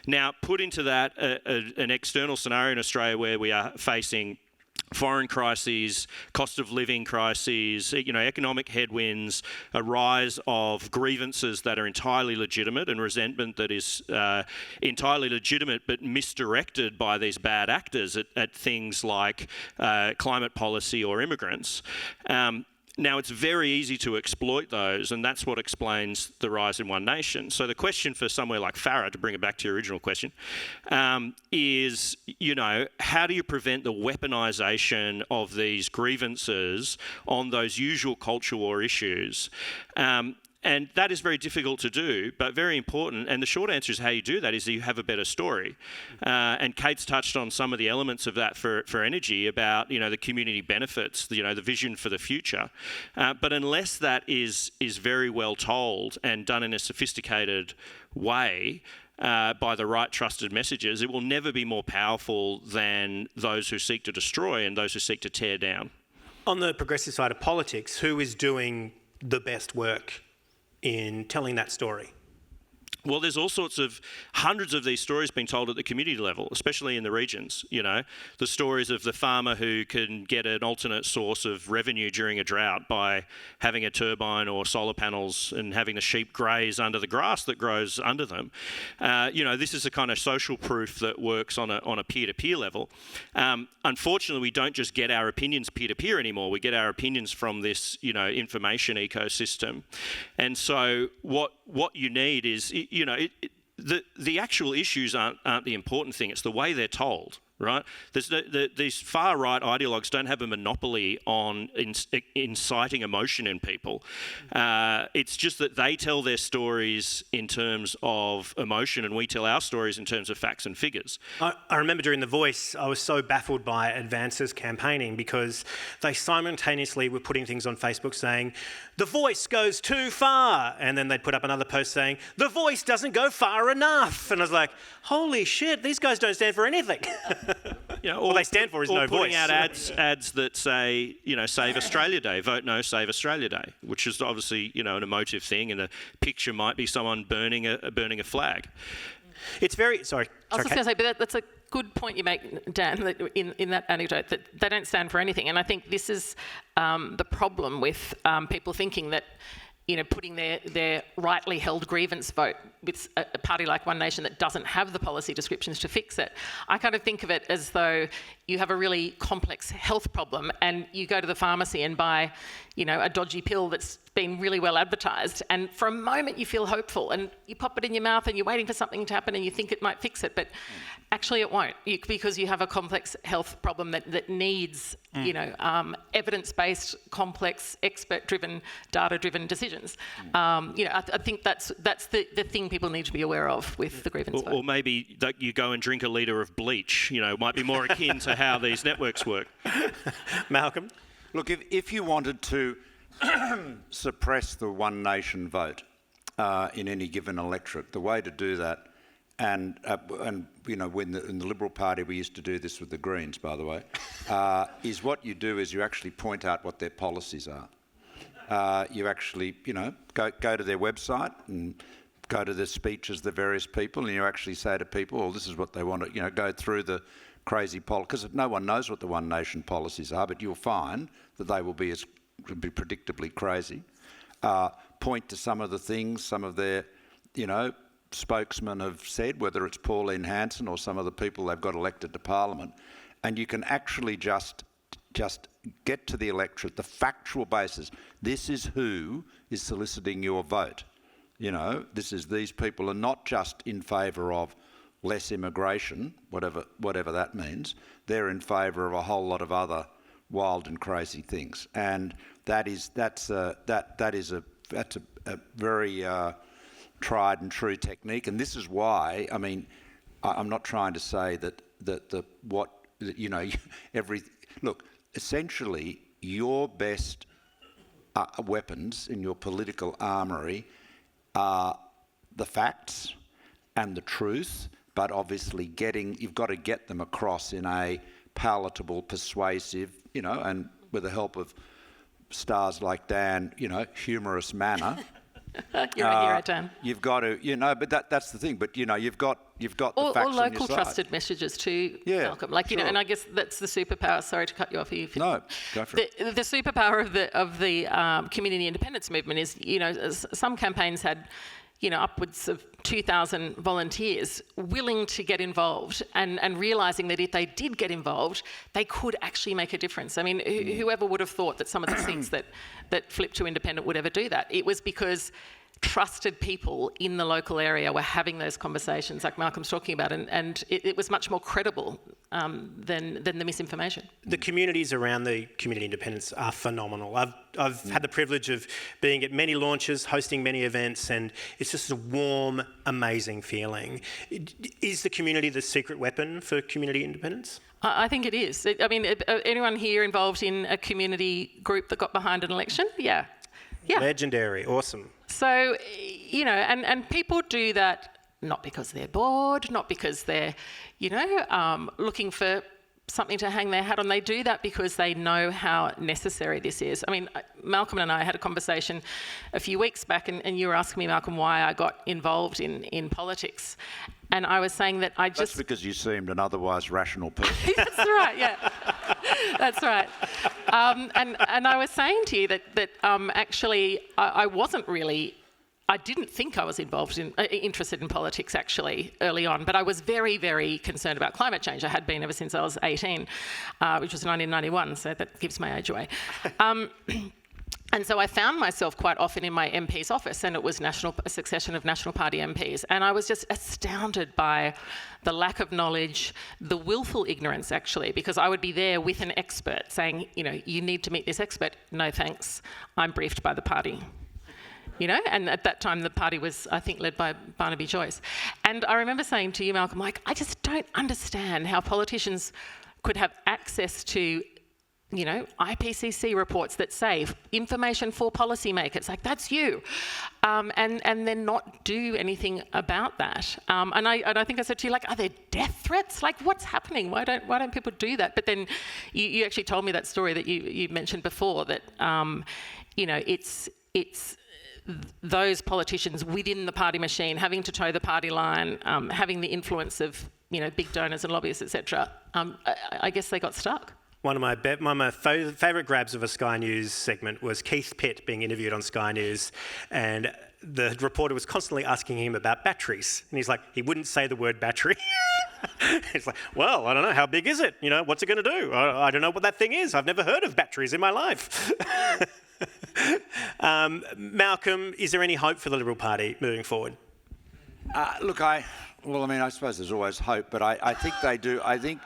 Now, put into that an external scenario in Australia where we are facing foreign crises, cost of living crises, economic headwinds, a rise of grievances that are entirely legitimate and resentment that is entirely legitimate but misdirected by these bad actors at things like climate policy or immigrants. Now, it's very easy to exploit those, and that's what explains the rise in One Nation. So the question for somewhere like Farrer, to bring it back to your original question, is, how do you prevent the weaponisation of these grievances on those usual culture war issues? And that is very difficult to do, but very important. And the short answer is how you do that is that you have a better story. And Kate's touched on some of the elements of that for energy about, the community benefits, the vision for the future. But unless that is very well told and done in a sophisticated way, by the right trusted messages, it will never be more powerful than those who seek to destroy and those who seek to tear down. On the progressive side of politics, who is doing the best work in telling that story? Well, there's all sorts of hundreds of these stories being told at the community level, especially in the regions. The stories of the farmer who can get an alternate source of revenue during a drought by having a turbine or solar panels and having the sheep graze under the grass that grows under them. This is a kind of social proof that works on a peer-to-peer level. Unfortunately, we don't just get our opinions peer-to-peer anymore. We get our opinions from this, information ecosystem. And so what you need is, the actual issues aren't the important thing. It's the way they're told, right? These far-right ideologues don't have a monopoly on inciting emotion in people. It's just that they tell their stories in terms of emotion and we tell our stories in terms of facts and figures. I remember during The Voice, I was so baffled by Advance's campaigning because they simultaneously were putting things on Facebook saying, The Voice goes too far. And then they'd put up another post saying, The Voice doesn't go far enough. And I was like, holy shit, these guys don't stand for anything. All they stand for is no voice. Putting out ads that say, Save Australia Day, vote no, Save Australia Day, which is obviously, an emotive thing, and the picture might be someone burning a flag. It's very, sorry. I was just going to say, but that's a good point you make, Dan, that in that anecdote, that they don't stand for anything. And I think this is the problem with people thinking that putting their rightly held grievance vote with a party like One Nation that doesn't have the policy descriptions to fix it. I kind of think of it as though you have a really complex health problem and you go to the pharmacy and buy, a dodgy pill that's been really well advertised, and for a moment you feel hopeful and you pop it in your mouth and you're waiting for something to happen and you think it might fix it, but actually it won't, because you have a complex health problem that needs evidence-based, complex, expert-driven, data-driven decisions. I think that's the thing people need to be aware of with the grievance vote. Or maybe that you go and drink a litre of bleach, might be more akin to how these networks work. Malcolm? Look, if you wanted to suppress the One Nation vote in any given electorate, the way to do that, and when in the Liberal Party we used to do this with the Greens, by the way, is what you do is you actually point out what their policies are. You actually, go to their website and go to the speeches, the various people, and you actually say to people, well, this is what they want to, go through the crazy because no one knows what the One Nation policies are, but you'll find that they will be predictably crazy. Point to some of the things some of their, spokesmen have said, whether it's Pauline Hanson or some of the people they've got elected to Parliament, and you can actually just get to the electorate, the factual basis. This is who is soliciting your vote. These people are not just in favour of less immigration, whatever that means. They're in favour of a whole lot of other wild and crazy things, and that's a very tried and true technique. And this is why, I'm not trying to say look, essentially your best weapons in your political armoury are the facts and the truth, but obviously you've got to get them across in a palatable, persuasive, and with the help of stars like Dan, humourist manner. You're a hero, Dan. You've got to, but that's the thing. But you've got the facts on your side. Or local trusted messages too, Malcolm. Sure. And I guess that's the superpower. Sorry to cut you off here. No, go for it. The superpower of the community independence movement is, some campaigns had, upwards of 2,000 volunteers willing to get involved and realising that if they did get involved, they could actually make a difference. Whoever would have thought that some of the seats that flipped to independent would ever do that? It was because trusted people in the local area were having those conversations like Malcolm's talking about, and it was much more credible than the misinformation. The communities around the community independence are phenomenal. I've had the privilege of being at many launches, hosting many events, and it's just a warm, amazing feeling. Is the community the secret weapon for community independence? I think it is. Anyone here involved in a community group that got behind an election? Yeah. Legendary, awesome. So, and people do that not because they're bored, not because they're, looking for something to hang their hat on. They do that because they know how necessary this is. Malcolm and I had a conversation a few weeks back, and you were asking me, Malcolm, why I got involved in politics. And I was saying that That's because you seemed an otherwise rational person. That's right, yeah. That's right. And I was saying to you that actually I wasn't really... I didn't think I was interested in politics actually early on, but I was very, very concerned about climate change. I had been ever since I was 18, which was 1991, so that gives my age away. And so I found myself quite often in my MP's office, and it was a succession of National Party MPs, and I was just astounded by the lack of knowledge, the willful ignorance actually, because I would be there with an expert saying, you need to meet this expert. No thanks, I'm briefed by the party. And at that time the party was, I think, led by Barnaby Joyce. And I remember saying to you, Malcolm, I just don't understand how politicians could have access to IPCC reports that say information for policymakers, that's you, and then not do anything about that. And I think I said to you, are there death threats? What's happening? Why don't people do that? But then you actually told me that story that you mentioned before, that it's those politicians within the party machine having to toe the party line, having the influence of big donors and lobbyists, etc. I guess they got stuck. One of my favourite grabs of a Sky News segment was Keith Pitt being interviewed on Sky News, and the reporter was constantly asking him about batteries, and he's like, he wouldn't say the word battery. It's like, well, I don't know, how big is it? You know, what's it going to do? I don't know what that thing is. I've never heard of batteries in my life. Malcolm, is there any hope for the Liberal Party moving forward? Look, I suppose there's always hope, but I think they do. I think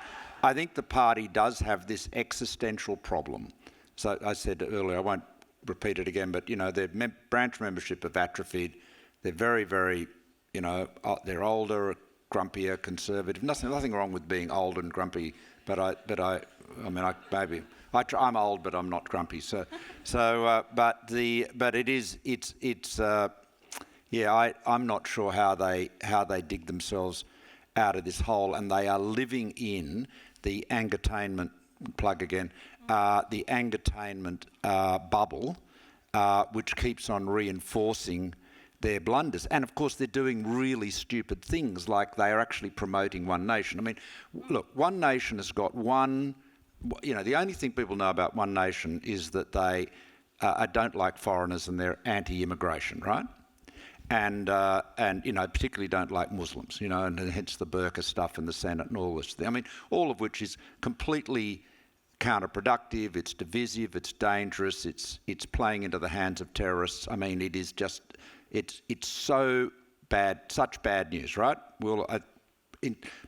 the party does have this existential problem. So I said earlier, I won't repeat it again, but, you know, their branch membership have atrophied. They're very, very, you know, they're older, grumpier, conservative. Nothing wrong with being old and grumpy, but I'm old, but I'm not grumpy. I'm not sure how they dig themselves out of this hole, and they are living in the angatainment bubble, which keeps on reinforcing their blunders. And of course, they're doing really stupid things, like they are actually promoting One Nation. I mean, look, One Nation has got one. You know, the only thing people know about One Nation is that they don't like foreigners and they're anti-immigration, right? And you know, particularly don't like Muslims, you know, and hence the burqa stuff in the Senate and all this. I mean, all of which is completely counterproductive. It's divisive. It's dangerous. It's playing into the hands of terrorists. I mean, it is just it's so bad, such bad news, right?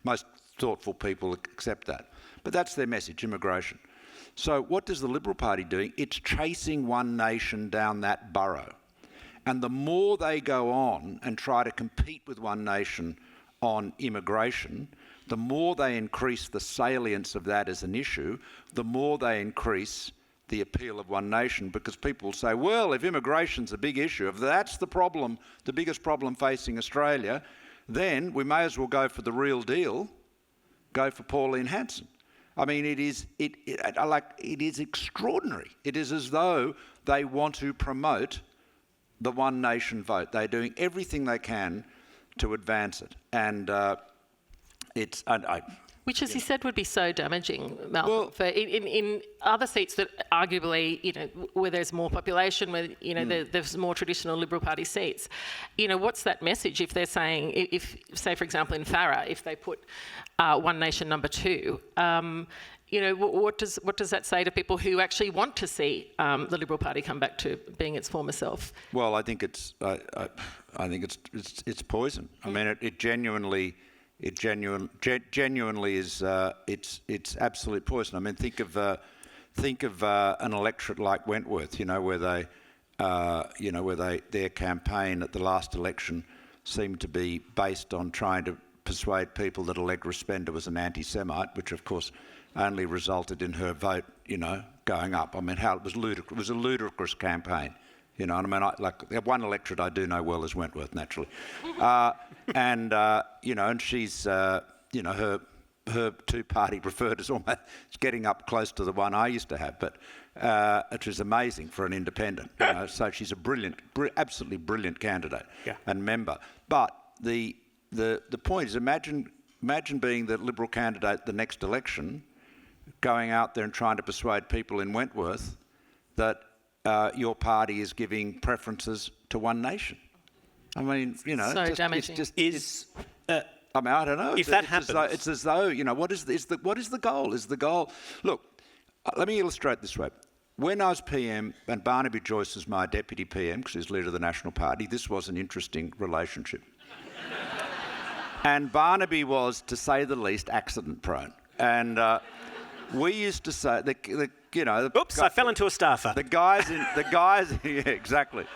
Most thoughtful people accept that. But that's their message, immigration. So what does the Liberal Party doing? It's chasing One Nation down that burrow. And the more they go on and try to compete with One Nation on immigration, the more they increase the salience of that as an issue, the more they increase the appeal of One Nation, because people say, well, if immigration's a big issue, if that's the problem, the biggest problem facing Australia, then we may as well go for the real deal, go for Pauline Hanson. I mean, it is extraordinary. It is as though they want to promote the One Nation vote. They're doing everything they can to advance it, and which, as you said, would be so damaging, Malcolm. For in other seats that arguably, you know, where there's more population, where, you know, there's more traditional Liberal Party seats. You know, what's that message if they're saying, if say for example in Farah, if they put One Nation number 2. You know, what does that say to people who actually want to see the Liberal Party come back to being its former self? Well, I think it's poison. I mean, it genuinely is. It's absolute poison. I mean, think of an electorate like Wentworth. You know, where their campaign at the last election seemed to be based on trying to persuade people that Allegra Spender was an anti-Semite, which of course only resulted in her vote, you know, going up. I mean, how it was ludicrous. It was a ludicrous campaign, you know. And I mean, one electorate I do know well is Wentworth, naturally, and you know, and she's, you know, her two-party preferred is almost getting up close to the one I used to have, but which is amazing for an independent. You know, so she's a absolutely brilliant candidate and member. But the point is, imagine being the Liberal candidate the next election, going out there and trying to persuade people in Wentworth that your party is giving preferences to One Nation. I mean, you know, so damaging. I mean, I don't know. If that happens, it's as though, you know, what is the goal? Is the goal? Look, let me illustrate this way. When I was PM and Barnaby Joyce was my deputy PM, because he's leader of the National Party, this was an interesting relationship. And Barnaby was, to say the least, accident-prone. And we used to say, oops, I fell into a staffer. Yeah, exactly.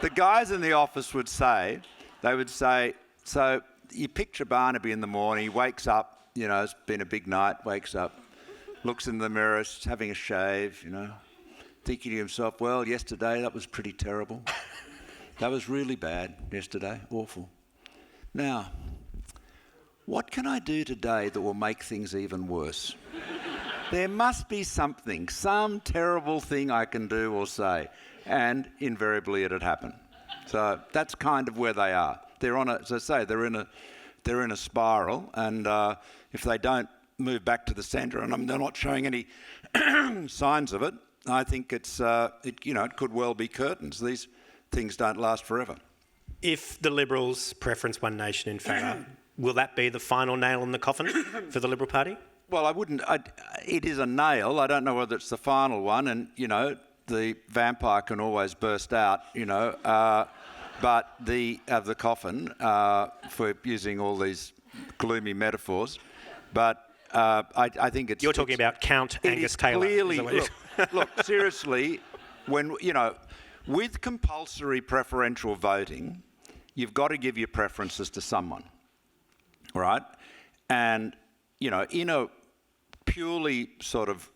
The guys in the office would say, so you picture Barnaby in the morning, he wakes up, you know, it's been a big night, wakes up, looks in the mirror, having a shave, you know, thinking to himself, well, yesterday that was pretty terrible. That was really bad yesterday, awful. Now, what can I do today that will make things even worse? There must be something, some terrible thing I can do or say. And invariably it'd happen. So that's kind of where they are. They're on as I say, they're in a spiral, and if they don't move back to the centre, and they're not showing any signs of it. I think it could well be curtains. These things don't last forever. If the Liberals preference One Nation in favour, will that be the final nail in the coffin for the Liberal Party? Well, it is a nail. I don't know whether it's the final one, and, the vampire can always burst out, but the coffin, for using all these gloomy metaphors. But I think it's... You're talking about Count Angus Taylor. Clearly, look, seriously, when, with compulsory preferential voting, you've got to give your preferences to someone, right? And, in a purely sort of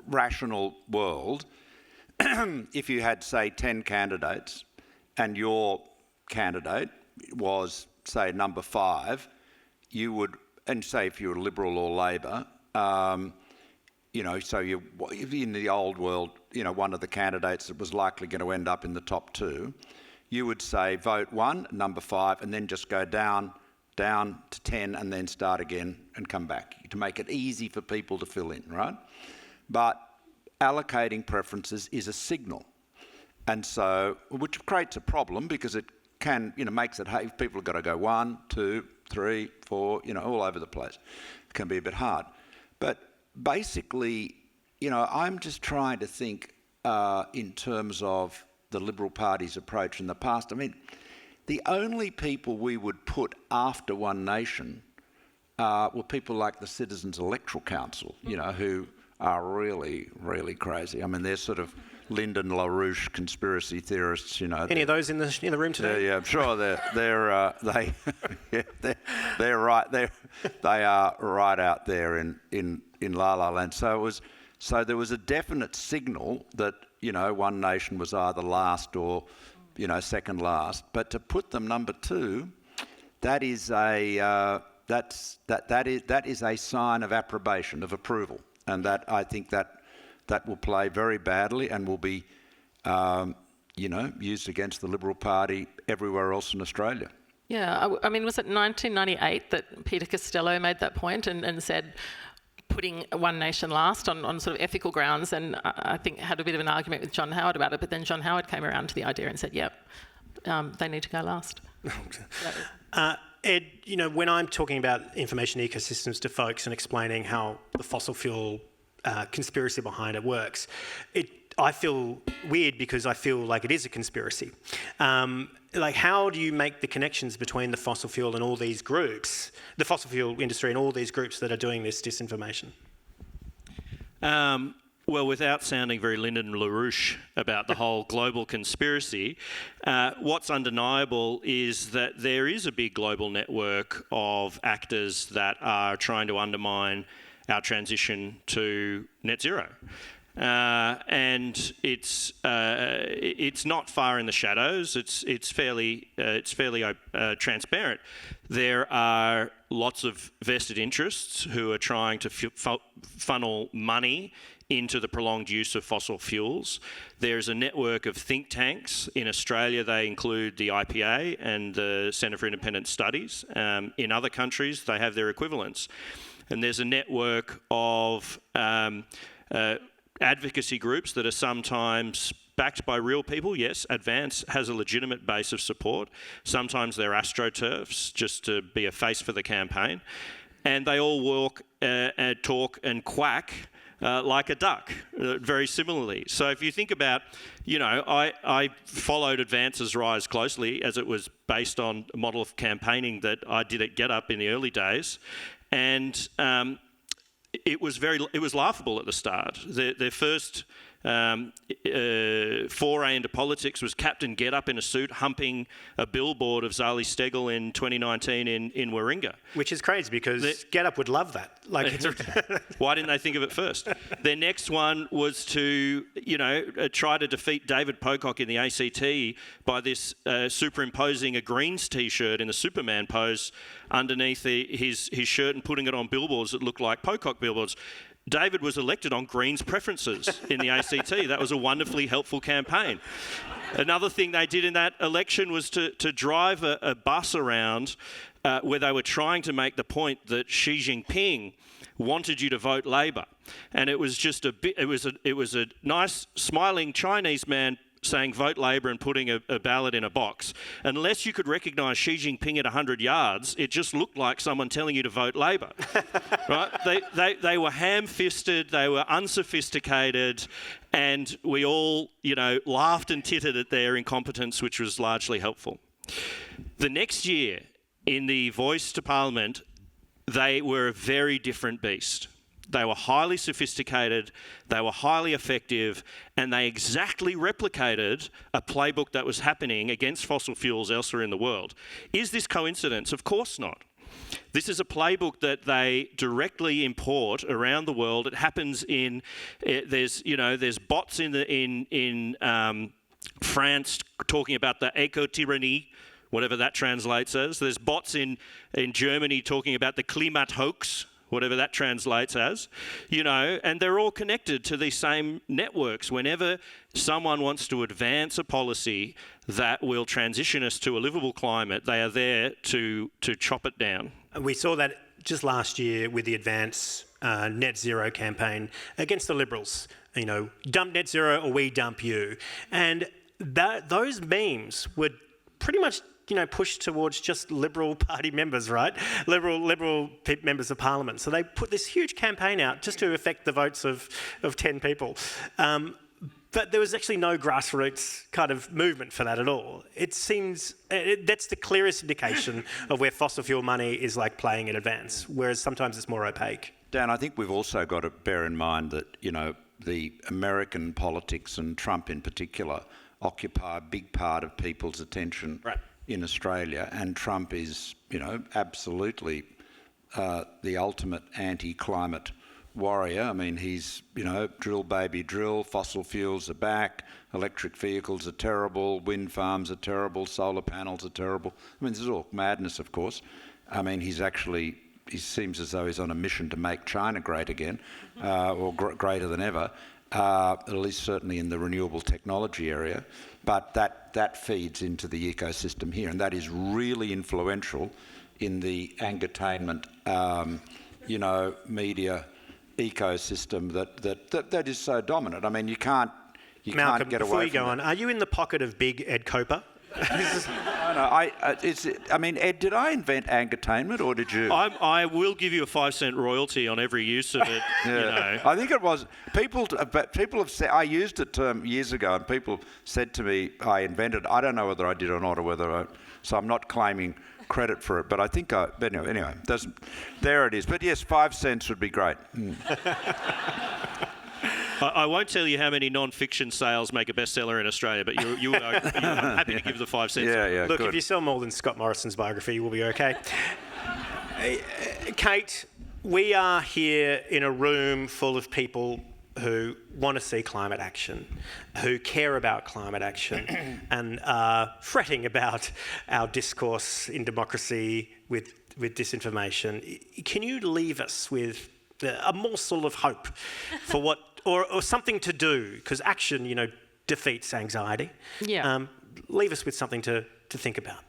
rational world, if you had, say, 10 candidates and your candidate was, say, number 5, you would, and say if you're Liberal or Labor, so you, in the old world, one of the candidates that was likely going to end up in the top 2, you would say vote 1, number 5, and then just go down to 10 and then start again and come back to make it easy for people to fill in, right? But allocating preferences is a signal. And so, which creates a problem because it can, makes it, hey, people have got to go 1, 2, 3, 4, all over the place. It can be a bit hard. But basically, I'm just trying to think in terms of the Liberal Party's approach in the past. I mean, the only people we would put after One Nation were people like the Citizens Electoral Council, who are really, really crazy. I mean, they're sort of Lyndon LaRouche conspiracy theorists, Any of those in the room today? Yeah, I'm sure they're right. They are right out there in La La Land. So there was a definite signal that One Nation was either last or second last. But to put them number 2, that is a sign of approbation, of approval, and that I think that will play very badly and will be, used against the Liberal Party everywhere else in Australia. Yeah, I mean, was it 1998 that Peter Costello made that point and said putting One Nation last on sort of ethical grounds, and I think had a bit of an argument with John Howard about it, but then John Howard came around to the idea and said, yep, they need to go last. Ed, when I'm talking about information ecosystems to folks and explaining how the fossil fuel conspiracy behind it works, I feel weird because I feel like it is a conspiracy. How do you make the connections between the fossil fuel and all these groups, the fossil fuel industry and all these groups that are doing this disinformation? Well, without sounding very Lyndon LaRouche about the whole global conspiracy, what's undeniable is that there is a big global network of actors that are trying to undermine our transition to net zero. And it's not far in the shadows. It's fairly transparent. There are lots of vested interests who are trying to funnel money into the prolonged use of fossil fuels. There's a network of think tanks. In Australia, they include the IPA and the Centre for Independent Studies. In other countries, they have their equivalents. And there's a network of advocacy groups that are sometimes backed by real people. Yes, Advance has a legitimate base of support. Sometimes they're astroturfs, just to be a face for the campaign. And they all walk, talk and quack like a duck, very similarly. So if you think about, I followed Advance's rise closely as it was based on a model of campaigning that I did at GetUp in the early days. And it was laughable at the start. Their first foray into politics was Captain GetUp in a suit humping a billboard of Zali Steggall in 2019 in Warringah. Which is crazy because GetUp would love that. Why didn't they think of it first? Their next one was to, try to defeat David Pocock in the ACT by this superimposing a Greens T-shirt in the Superman pose underneath his shirt and putting it on billboards that looked like Pocock billboards. David was elected on Greens preferences in the ACT. That was a wonderfully helpful campaign. Another thing they did in that election was to drive a bus around where they were trying to make the point that Xi Jinping wanted you to vote Labor, and it was just it was a nice smiling Chinese man saying vote Labor and putting a ballot in a box. Unless you could recognise Xi Jinping at 100 yards, it just looked like someone telling you to vote Labor. Right? They were ham-fisted, they were unsophisticated, and we all, laughed and tittered at their incompetence, which was largely helpful. The next year, in the voice to Parliament, they were a very different beast. They were highly sophisticated, they were highly effective, and they exactly replicated a playbook that was happening against fossil fuels elsewhere in the world. Is this coincidence? Of course not. This is a playbook that they directly import around the world. It happens there's bots in France talking about the eco-tyranny, whatever that translates as. There's bots in Germany talking about the Klimat hoax, whatever that translates as, and they're all connected to these same networks. Whenever someone wants to advance a policy that will transition us to a livable climate, they are there to chop it down. We saw that just last year with the Advance net zero campaign against the Liberals. Dump net zero or we dump you. And those memes were pretty much pushed towards just Liberal Party members, right? Liberal members of Parliament. So they put this huge campaign out just to affect the votes of 10 people. But there was actually no grassroots kind of movement for that at all. It seems that's the clearest indication of where fossil fuel money is like playing in advance, whereas sometimes it's more opaque. Dan, I think we've also got to bear in mind that, the American politics and Trump in particular occupy a big part of people's attention. Right. In Australia, and Trump is, absolutely the ultimate anti-climate warrior. I mean, he's, drill baby drill, fossil fuels are back, electric vehicles are terrible, wind farms are terrible, solar panels are terrible. I mean, this is all madness, of course. I mean, he seems as though he's on a mission to make China great again, or greater than ever, at least certainly in the renewable technology area. But that feeds into the ecosystem here, and that is really influential in the entertainment, media ecosystem that is so dominant. I mean, you can't get away from it. Before you go on, are you in the pocket of big Ed Coper? Ed, did I invent entertainment or did you? I will give you a 5-cent royalty on every use of it. Yeah. I think it was people have said I used it years ago, and people said to me I invented it. I don't know whether I did or not, so I'm not claiming credit for it. But I think But anyway, there it is. But yes, 5 cents would be great. I won't tell you how many non-fiction sales make a bestseller in Australia, but I'm happy to give the 5 cents. Yeah, Look, good. if you sell more than Scott Morrison's biography, you will be okay. Kate, we are here in a room full of people who want to see climate action, who care about climate action, and are fretting about our discourse in democracy with disinformation. Can you leave us with a morsel of hope for what, or something to do? Because action, defeats anxiety. Yeah. Leave us with something to think about.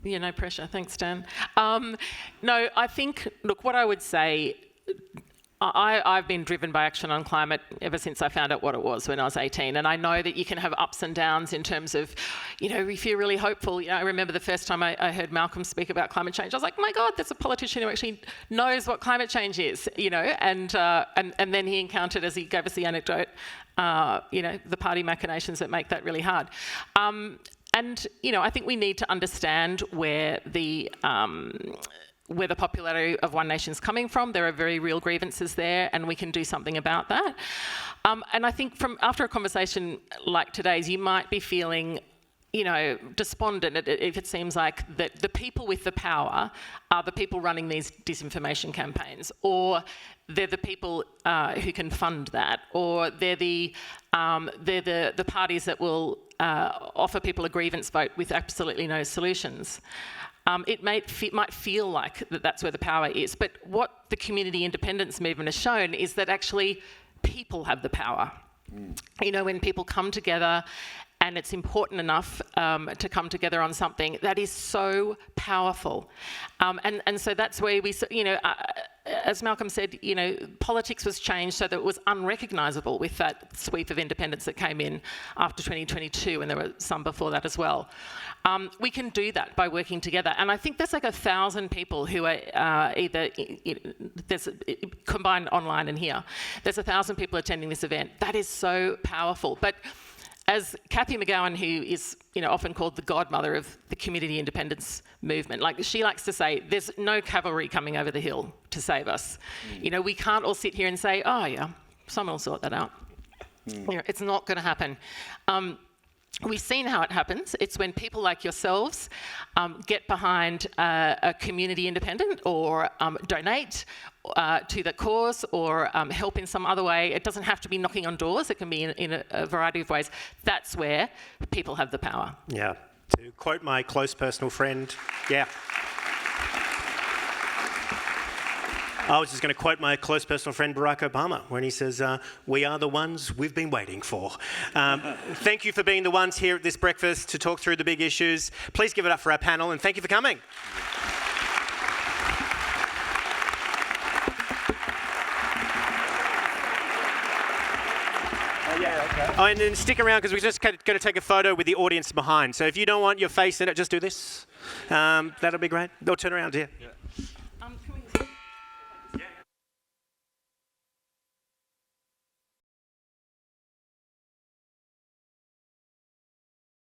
Yeah, no pressure. Thanks, Dan. No, I think, look, what I would say, I've been driven by action on climate ever since I found out what it was when I was 18. And I know that you can have ups and downs in terms of, if you're really hopeful. I remember the first time I heard Malcolm speak about climate change, I was like, my God, there's a politician who actually knows what climate change is, and then he encountered, as he gave us the anecdote, the party machinations that make that really hard. I think we need to understand where the popularity of One Nation's coming from. There are very real grievances there, and we can do something about that. And I think after a conversation like today's, you might be feeling, despondent if it seems like that the people with the power are the people running these disinformation campaigns, or they're the people who can fund that, or they're the parties that will offer people a grievance vote with absolutely no solutions. It might feel like that's where the power is, but what the community independence movement has shown is that actually people have the power. When people come together and it's important enough to come together on something that is so powerful. And so that's where we, as Malcolm said, politics was changed so that it was unrecognisable with that sweep of independents that came in after 2022, and there were some before that as well. We can do that by working together, and I think there's like 1,000 people who are either there's combined online and here. There's 1,000 people attending this event. That is so powerful. But as Cathy McGowan, who is often called the godmother of the community independence movement, like she likes to say, there's no cavalry coming over the hill to save us. We can't all sit here and say, oh yeah, someone will sort that out. It's not going to happen. We've seen how it happens. It's when people like yourselves get behind a community independent or donate to the cause or help in some other way. It doesn't have to be knocking on doors. It can be in a variety of ways. That's where people have the power. Yeah. To quote my close personal friend, yeah. I was just going to quote my close personal friend Barack Obama when he says, we are the ones we've been waiting for. Thank you for being the ones here at this breakfast to talk through the big issues. Please give it up for our panel, and thank you for coming. Oh, and then stick around because we're just going to take a photo with the audience behind. So if you don't want your face in it, just do this. That'll be great. They'll turn around here. Can we